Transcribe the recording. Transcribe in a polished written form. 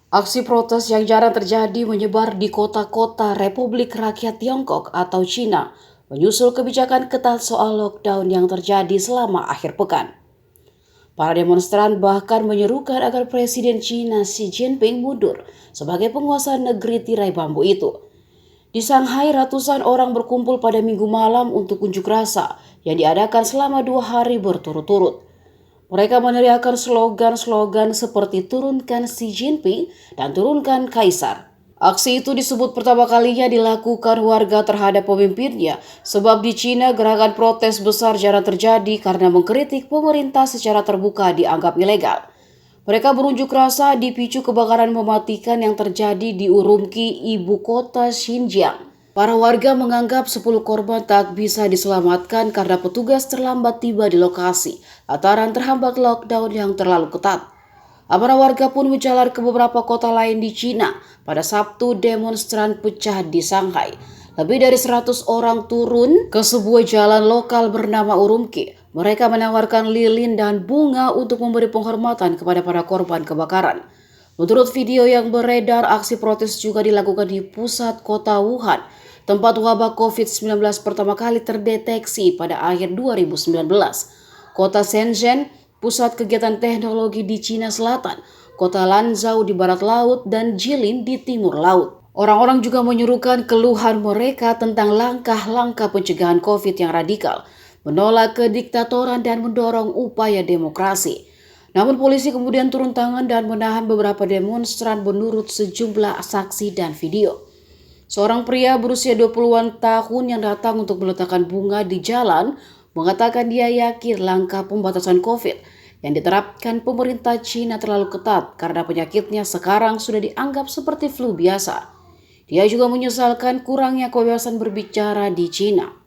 Aksi protes yang jarang terjadi menyebar di kota-kota Republik Rakyat Tiongkok atau Cina, menyusul kebijakan ketat soal lockdown yang terjadi selama akhir pekan. Para demonstran bahkan menyerukan agar Presiden Cina Xi Jinping mundur sebagai penguasa negeri tirai bambu itu. Di Shanghai, ratusan orang berkumpul pada Minggu malam untuk unjuk rasa yang diadakan selama 2 hari berturut-turut. Mereka meneriakkan slogan-slogan seperti turunkan Xi Jinping dan turunkan Kaisar. Aksi itu disebut pertama kalinya dilakukan warga terhadap pemimpinnya, sebab di Cina gerakan protes besar jarang terjadi karena mengkritik pemerintah secara terbuka dianggap ilegal. Mereka berunjuk rasa dipicu kebakaran mematikan yang terjadi di Urumqi, ibu kota Xinjiang. Para warga menganggap 10 korban tak bisa diselamatkan karena petugas terlambat tiba di lokasi lantaran terhambat lockdown yang terlalu ketat. Para warga pun menjalar ke beberapa kota lain di Cina. Pada Sabtu, demonstran pecah di Shanghai. Lebih dari 100 orang turun ke sebuah jalan lokal bernama Urumqi. Mereka menawarkan lilin dan bunga untuk memberi penghormatan kepada para korban kebakaran. Menurut video yang beredar, aksi protes juga dilakukan di pusat kota Wuhan, tempat wabah COVID-19 pertama kali terdeteksi pada akhir 2019. Kota Shenzhen, pusat kegiatan teknologi di Cina Selatan, kota Lanzhou di barat laut, dan Jilin di timur laut. Orang-orang juga menyerukan keluhan mereka tentang langkah-langkah pencegahan COVID yang radikal, menolak kediktatoran dan mendorong upaya demokrasi. Namun polisi kemudian turun tangan dan menahan beberapa demonstran menurut sejumlah saksi dan video. Seorang pria berusia 20-an tahun yang datang untuk meletakkan bunga di jalan mengatakan dia yakin langkah pembatasan COVID yang diterapkan pemerintah Cina terlalu ketat karena penyakitnya sekarang sudah dianggap seperti flu biasa. Dia juga menyesalkan kurangnya kebebasan berbicara di Cina.